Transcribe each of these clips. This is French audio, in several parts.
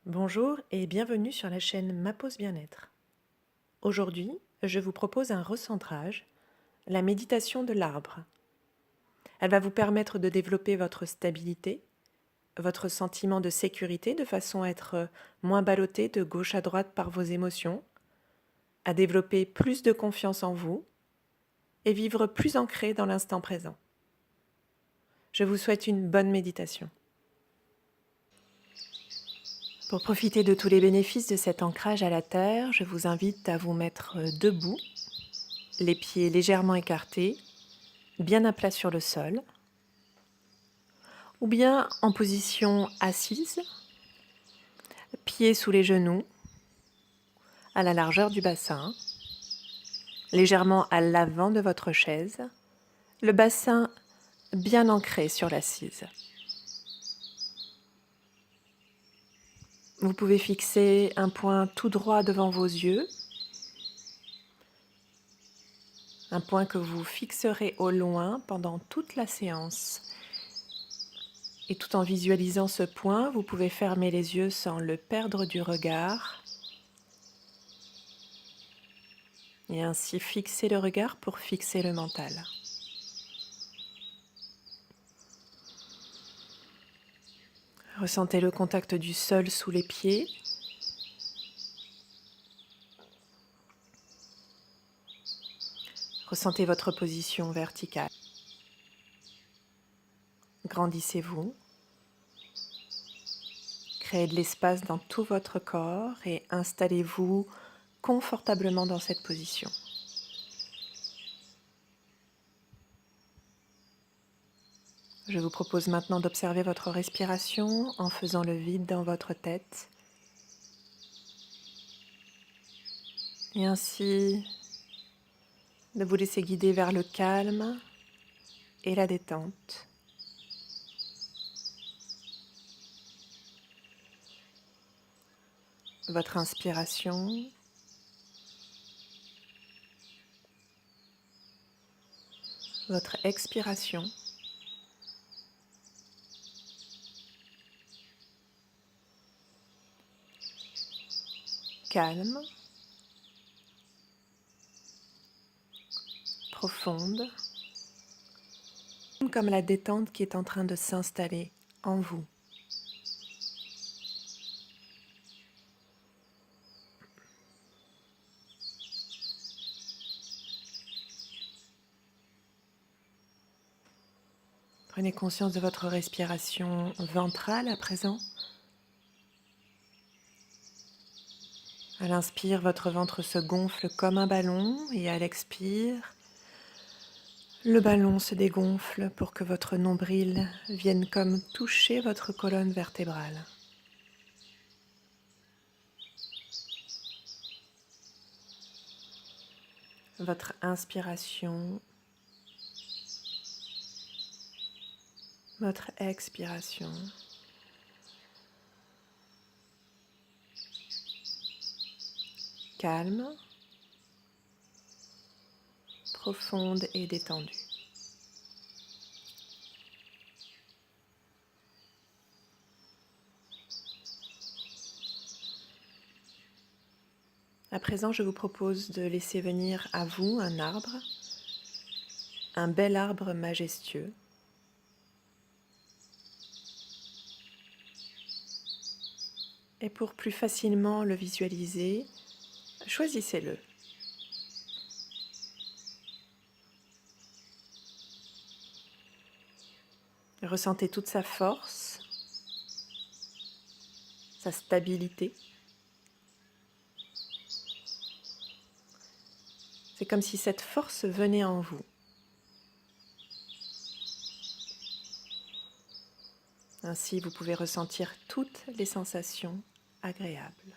Bonjour et bienvenue sur la chaîne Ma Pause Bien-être. Aujourd'hui, je vous propose un recentrage, la méditation de l'arbre. Elle va vous permettre de développer votre stabilité, votre sentiment de sécurité de façon à être moins ballotté de gauche à droite par vos émotions, à développer plus de confiance en vous et vivre plus ancré dans l'instant présent. Je vous souhaite une bonne méditation. Pour profiter de tous les bénéfices de cet ancrage à la terre, je vous invite à vous mettre debout, les pieds légèrement écartés, bien à plat sur le sol, ou bien en position assise, pieds sous les genoux, à la largeur du bassin, légèrement à l'avant de votre chaise, le bassin bien ancré sur l'assise. Vous pouvez fixer un point tout droit devant vos yeux, un point que vous fixerez au loin pendant toute la séance. Et tout en visualisant ce point, vous pouvez fermer les yeux sans le perdre du regard et ainsi fixer le regard pour fixer le mental. Ressentez le contact du sol sous les pieds. Ressentez votre position verticale. Grandissez-vous. Créez de l'espace dans tout votre corps et installez-vous confortablement dans cette position. Je vous propose maintenant d'observer votre respiration en faisant le vide dans votre tête et ainsi de vous laisser guider vers le calme et la détente. Votre inspiration, votre expiration. Calme, profonde, comme la détente qui est en train de s'installer en vous. Prenez conscience de votre respiration ventrale à présent. À l'inspire, votre ventre se gonfle comme un ballon et à l'expire, le ballon se dégonfle pour que votre nombril vienne comme toucher votre colonne vertébrale. Votre inspiration, votre expiration. Calme, profonde et détendue. À présent, je vous propose de laisser venir à vous un arbre, un bel arbre majestueux. Et pour plus facilement le visualiser, choisissez-le. Ressentez toute sa force, sa stabilité. C'est comme si cette force venait en vous. Ainsi, vous pouvez ressentir toutes les sensations agréables.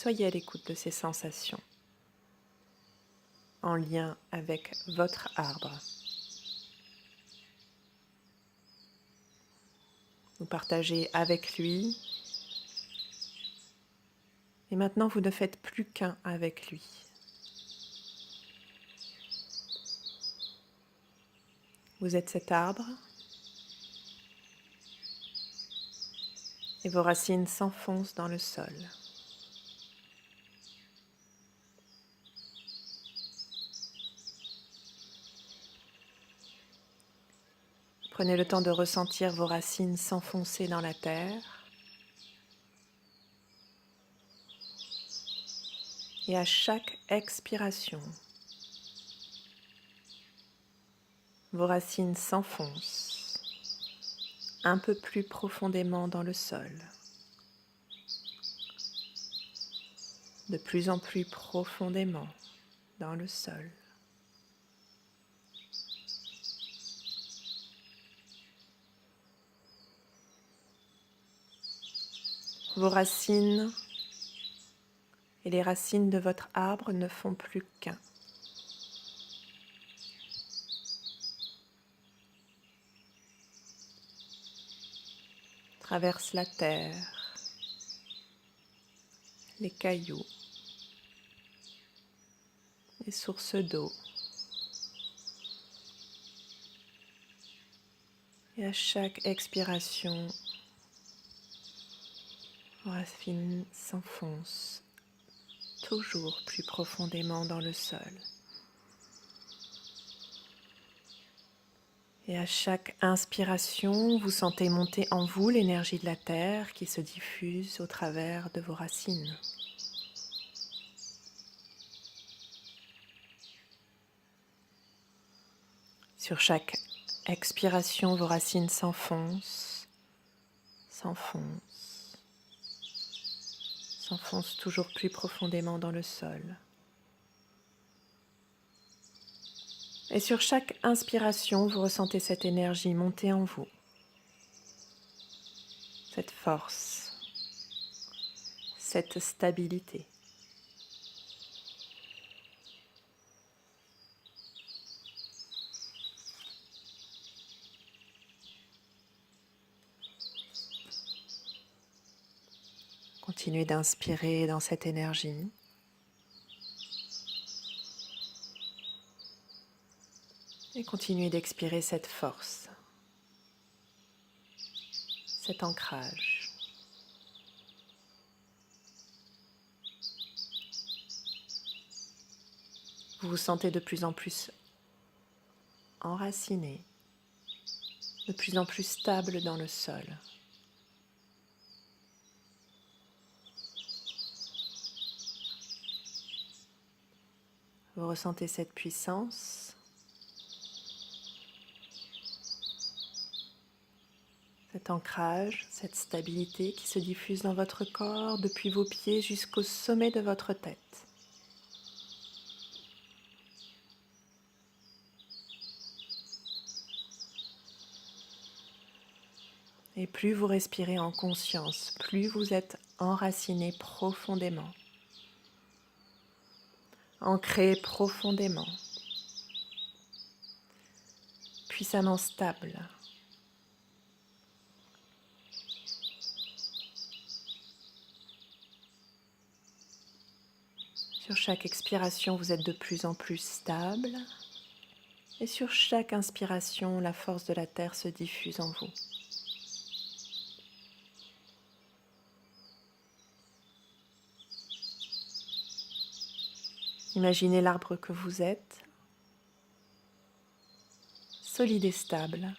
Soyez à l'écoute de ces sensations en lien avec votre arbre. Vous partagez avec lui et maintenant vous ne faites plus qu'un avec lui. Vous êtes cet arbre et vos racines s'enfoncent dans le sol. Prenez le temps de ressentir vos racines s'enfoncer dans la terre. Et à chaque expiration, vos racines s'enfoncent un peu plus profondément dans le sol, de plus en plus profondément dans le sol. Vos racines et les racines de votre arbre ne font plus qu'un. Traversent la terre, les cailloux, les sources d'eau. Et à chaque expiration, vos racines s'enfoncent toujours plus profondément dans le sol. Et à chaque inspiration, vous sentez monter en vous l'énergie de la terre qui se diffuse au travers de vos racines. Sur chaque expiration, vos racines s'enfoncent, s'enfoncent, s'enfoncent toujours plus profondément dans le sol. Et sur chaque inspiration, vous ressentez cette énergie monter en vous, cette force, cette stabilité. Continuez d'inspirer dans cette énergie. Et continuez d'expirer cette force, cet ancrage. Vous vous sentez de plus en plus enraciné, de plus en plus stable dans le sol. Vous ressentez cette puissance, cet ancrage, cette stabilité qui se diffuse dans votre corps depuis vos pieds jusqu'au sommet de votre tête. Et plus vous respirez en conscience, plus vous êtes enraciné profondément, ancré profondément, puissamment stable. Sur chaque expiration, vous êtes de plus en plus stable. Et sur chaque inspiration, la force de la terre se diffuse en vous. Imaginez l'arbre que vous êtes, solide et stable,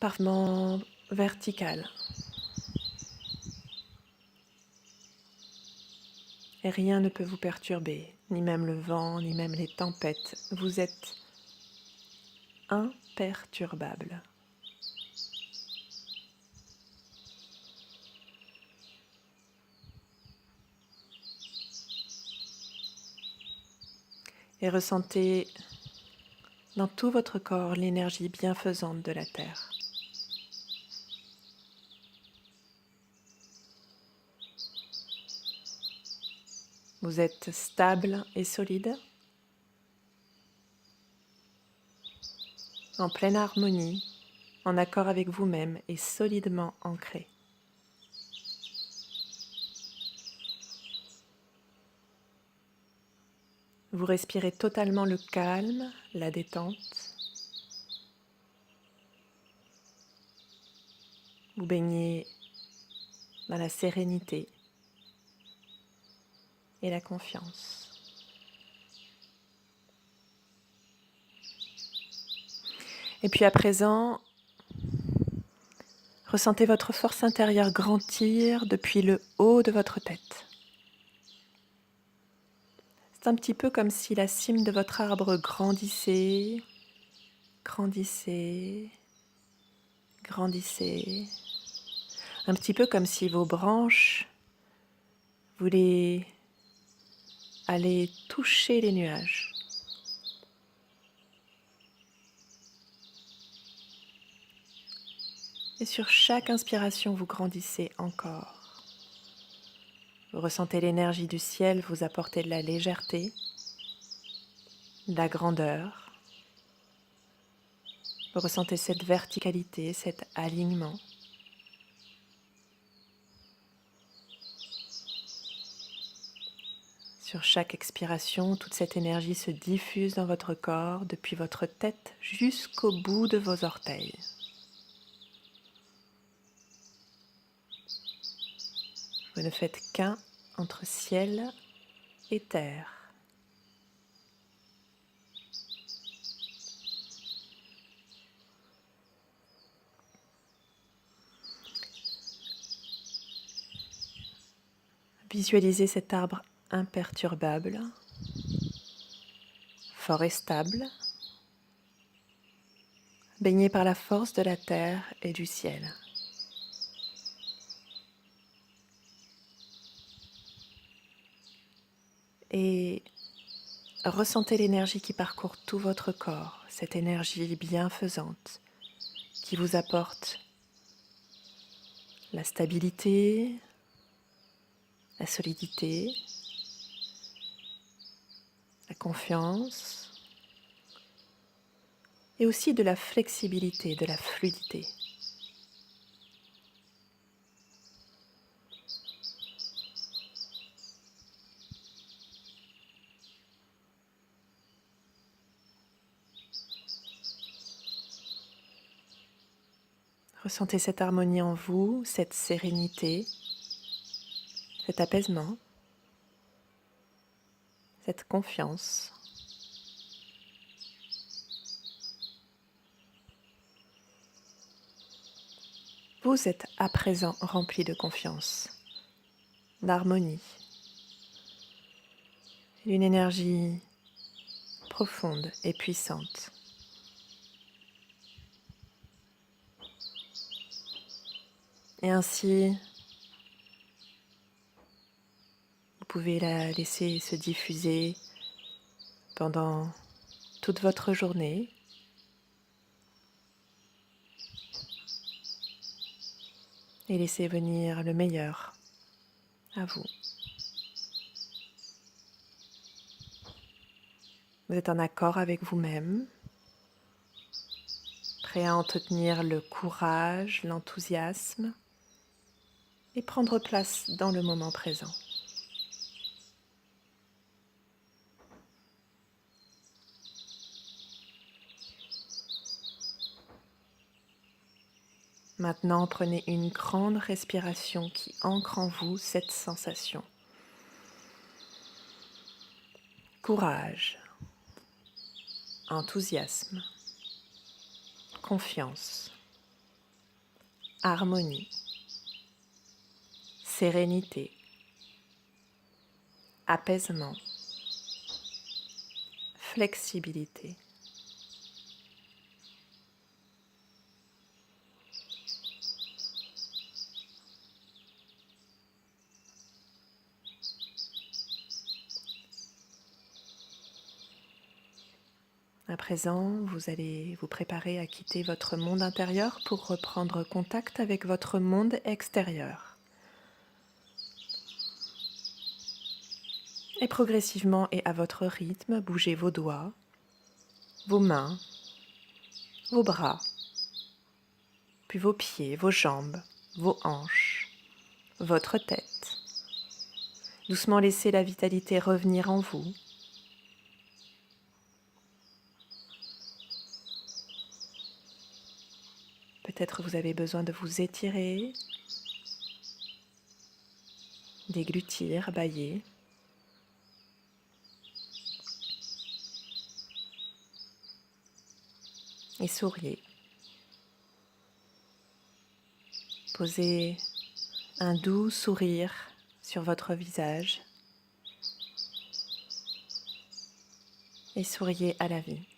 parfaitement vertical. Et rien ne peut vous perturber, ni même le vent, ni même les tempêtes. Vous êtes imperturbable. Et ressentez dans tout votre corps l'énergie bienfaisante de la terre. Vous êtes stable et solide, en pleine harmonie, en accord avec vous-même et solidement ancré. Vous respirez totalement le calme, la détente. Vous baignez dans la sérénité et la confiance. Et puis à présent, ressentez votre force intérieure grandir depuis le haut de votre tête. C'est un petit peu comme si la cime de votre arbre grandissait, grandissait, grandissait. Un petit peu comme si vos branches voulaient aller toucher les nuages. Et sur chaque inspiration, vous grandissez encore. Vous ressentez l'énergie du ciel vous apporter de la légèreté, de la grandeur. Vous ressentez cette verticalité, cet alignement. Sur chaque expiration, toute cette énergie se diffuse dans votre corps depuis votre tête jusqu'au bout de vos orteils. Vous ne faites qu'un entre ciel et terre. Visualisez cet arbre imperturbable, fort et stable, baigné par la force de la terre et du ciel. Et ressentez l'énergie qui parcourt tout votre corps, cette énergie bienfaisante qui vous apporte la stabilité, la solidité, la confiance et aussi de la flexibilité, de la fluidité. Ressentez cette harmonie en vous, cette sérénité, cet apaisement, cette confiance. Vous êtes à présent rempli de confiance, d'harmonie, d'une énergie profonde et puissante. Et ainsi, vous pouvez la laisser se diffuser pendant toute votre journée. Et laisser venir le meilleur à vous. Vous êtes en accord avec vous-même, prêt à entretenir le courage, l'enthousiasme et prendre place dans le moment présent. Maintenant, prenez une grande respiration qui ancre en vous cette sensation. Courage, enthousiasme, confiance, harmonie, sérénité, apaisement, flexibilité. À présent, vous allez vous préparer à quitter votre monde intérieur pour reprendre contact avec votre monde extérieur. Et progressivement et à votre rythme, bougez vos doigts, vos mains, vos bras, puis vos pieds, vos jambes, vos hanches, votre tête. Doucement laissez la vitalité revenir en vous. Peut-être vous avez besoin de vous étirer, déglutir, bâiller. Et souriez. Posez un doux sourire sur votre visage et souriez à la vie.